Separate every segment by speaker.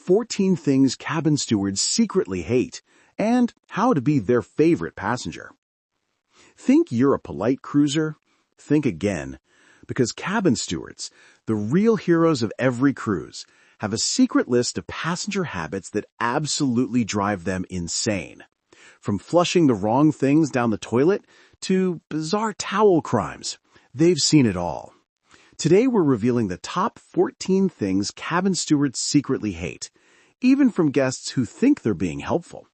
Speaker 1: 14 things cabin stewards secretly hate, and how to be their favorite passenger. Think you're a polite cruiser? Think again, because cabin stewards, the real heroes of every cruise, have a secret list of passenger habits that absolutely drive them insane. From flushing the wrong things down the toilet to bizarre towel crimes, they've seen it all. Today we're revealing the top 14 things cabin stewards secretly hate, even from guests who think they're being helpful.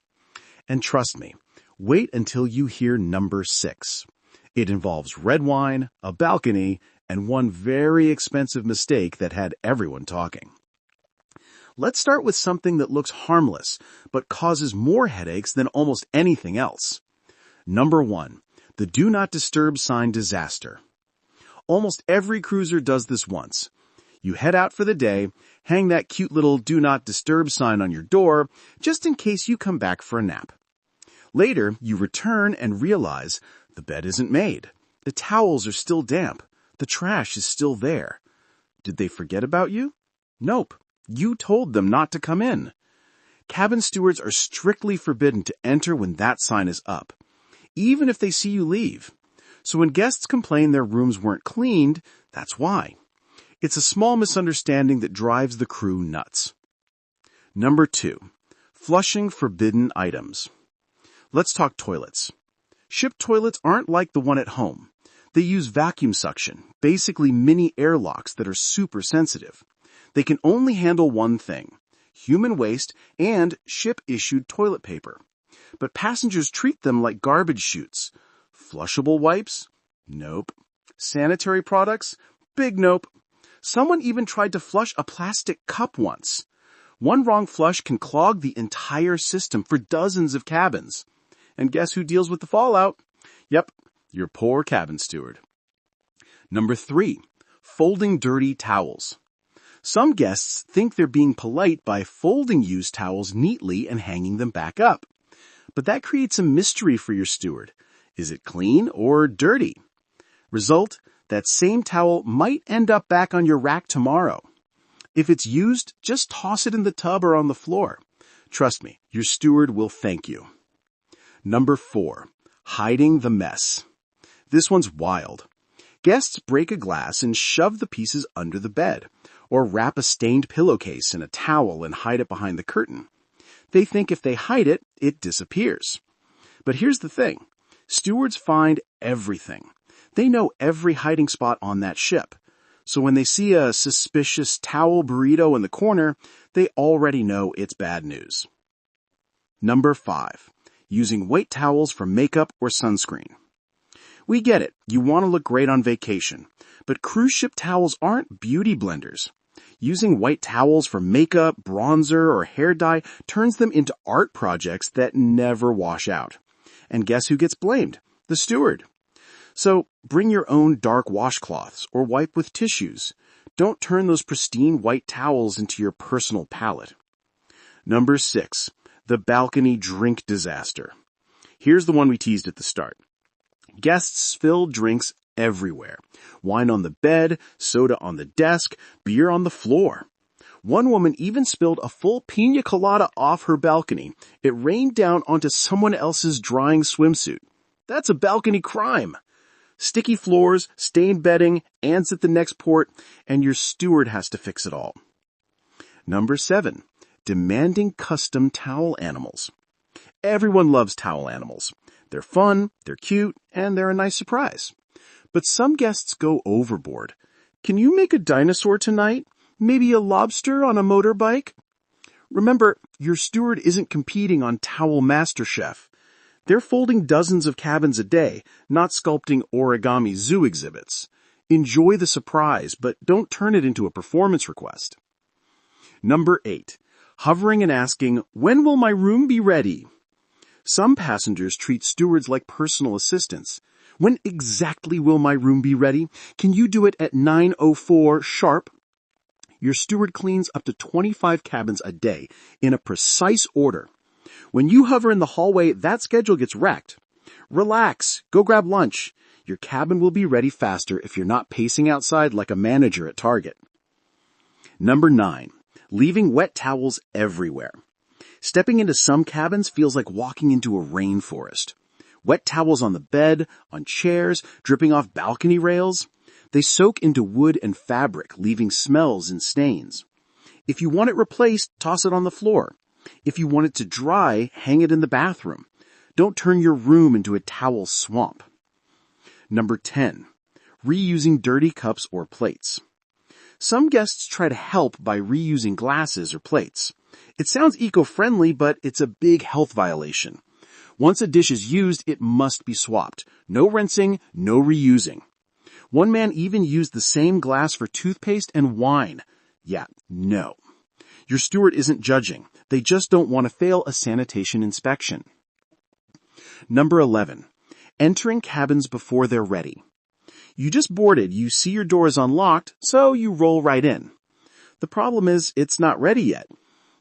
Speaker 1: And trust me, wait until you hear number 6. It involves red wine, a balcony, and one very expensive mistake that had everyone talking. Let's start with something that looks harmless, but causes more headaches than almost anything else. Number 1, the Do Not Disturb sign disaster. Almost every cruiser does this once. You head out for the day, hang that cute little Do Not Disturb sign on your door, just in case you come back for a nap. Later, you return and realize the bed isn't made. The towels are still damp. The trash is still there. Did they forget about you? Nope. You told them not to come in. Cabin stewards are strictly forbidden to enter when that sign is up, even if they see you leave. So when guests complain their rooms weren't cleaned, that's why. It's a small misunderstanding that drives the crew nuts. Number 2, flushing forbidden items. Let's talk toilets. Ship toilets aren't like the one at home. They use vacuum suction, basically mini airlocks that are super sensitive. They can only handle one thing: human waste and ship-issued toilet paper. But passengers treat them like garbage chutes. Flushable wipes? Nope. Sanitary products? Big nope. Someone even tried to flush a plastic cup once. One wrong flush can clog the entire system for dozens of cabins. And guess who deals with the fallout? Yep, your poor cabin steward. Number 3, folding dirty towels. Some guests think they're being polite by folding used towels neatly and hanging them back up. But that creates a mystery for your steward. Is it clean or dirty? Result, that same towel might end up back on your rack tomorrow. If it's used, just toss it in the tub or on the floor. Trust me, your steward will thank you. Number 4, hiding the mess. This one's wild. Guests break a glass and shove the pieces under the bed, or wrap a stained pillowcase in a towel and hide it behind the curtain. They think if they hide it, it disappears. But here's the thing. Stewards find everything. They know every hiding spot on that ship. So when they see a suspicious towel burrito in the corner, they already know it's bad news. Number 5, using white towels for makeup or sunscreen. We get it. You want to look great on vacation. But cruise ship towels aren't beauty blenders. Using white towels for makeup, bronzer, or hair dye turns them into art projects that never wash out. And guess who gets blamed? The steward. So bring your own dark washcloths or wipe with tissues. Don't turn those pristine white towels into your personal palette. Number 6, the balcony drink disaster. Here's the one we teased at the start. Guests spill drinks everywhere. Wine on the bed, soda on the desk, beer on the floor. One woman even spilled a full pina colada off her balcony. It rained down onto someone else's drying swimsuit. That's a balcony crime. Sticky floors, stained bedding, ants at the next port, and your steward has to fix it all. Number 7, demanding custom towel animals. Everyone loves towel animals. They're fun, they're cute, and they're a nice surprise. But some guests go overboard. Can you make a dinosaur tonight? Maybe a lobster on a motorbike? Remember, your steward isn't competing on Towel MasterChef. They're folding dozens of cabins a day, not sculpting origami zoo exhibits. Enjoy the surprise, but don't turn it into a performance request. Number 8, hovering and asking, when will my room be ready? Some passengers treat stewards like personal assistants. When exactly will my room be ready? Can you do it at 9:04 sharp? Your steward cleans up to 25 cabins a day in a precise order. When you hover in the hallway, that schedule gets wrecked. Relax. Go grab lunch. Your cabin will be ready faster if you're not pacing outside like a manager at Target. Number 9, leaving wet towels everywhere. Stepping into some cabins feels like walking into a rainforest. Wet towels on the bed, on chairs, dripping off balcony rails. They soak into wood and fabric, leaving smells and stains. If you want it replaced, toss it on the floor. If you want it to dry, hang it in the bathroom. Don't turn your room into a towel swamp. Number 10. Reusing dirty cups or plates. Some guests try to help by reusing glasses or plates. It sounds eco-friendly, but it's a big health violation. Once a dish is used, it must be swapped. No rinsing, no reusing. One man even used the same glass for toothpaste and wine. Yeah, no. Your steward isn't judging. They just don't want to fail a sanitation inspection. Number 11. Entering cabins before they're ready. You just boarded, you see your door is unlocked, so you roll right in. The problem is, it's not ready yet.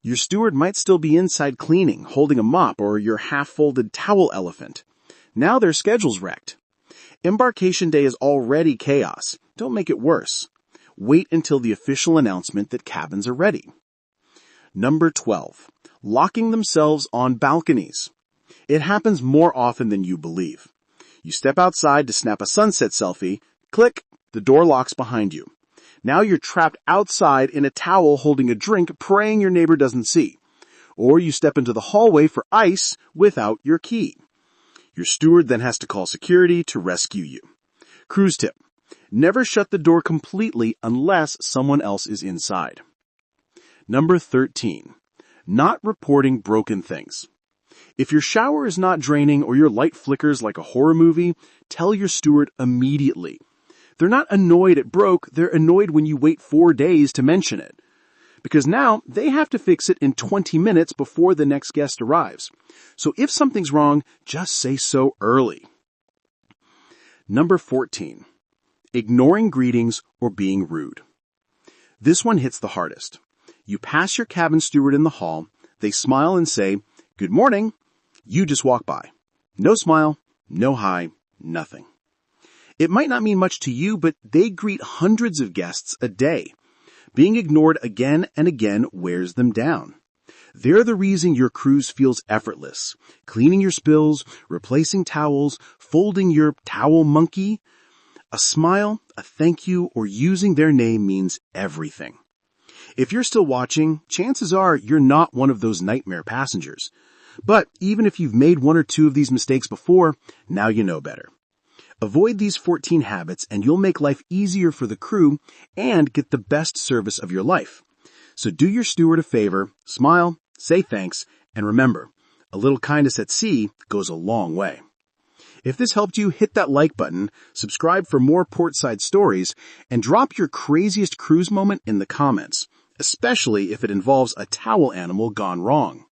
Speaker 1: Your steward might still be inside cleaning, holding a mop or your half-folded towel elephant. Now their schedule's wrecked. Embarkation day is already chaos. Don't make it worse. Wait until the official announcement that cabins are ready. Number 12. Locking themselves on balconies. It happens more often than you believe. You step outside to snap a sunset selfie, click, the door locks behind you. Now you're trapped outside in a towel holding a drink, praying your neighbor doesn't see. Or you step into the hallway for ice without your key. Your steward then has to call security to rescue you. Cruise tip. Never shut the door completely unless someone else is inside. Number 13. Not reporting broken things. If your shower is not draining or your light flickers like a horror movie, tell your steward immediately. They're not annoyed it broke, they're annoyed when you wait 4 days to mention it. Because now they have to fix it in 20 minutes before the next guest arrives. So if something's wrong, just say so early. Number 14. Ignoring greetings or being rude. This one hits the hardest. You pass your cabin steward in the hall, they smile and say, "Good morning." You just walk by. No smile, no hi, nothing. It might not mean much to you, but they greet hundreds of guests a day. Being ignored again and again wears them down. They're the reason your cruise feels effortless. Cleaning your spills, replacing towels, folding your towel monkey. A smile, a thank you, or using their name means everything. If you're still watching, chances are you're not one of those nightmare passengers. But even if you've made 1 or 2 of these mistakes before, now you know better. Avoid these 14 habits and you'll make life easier for the crew and get the best service of your life. So do your steward a favor, smile, say thanks, and remember, a little kindness at sea goes a long way. If this helped you, hit that like button, subscribe for more Portside stories, and drop your craziest cruise moment in the comments, especially if it involves a towel animal gone wrong.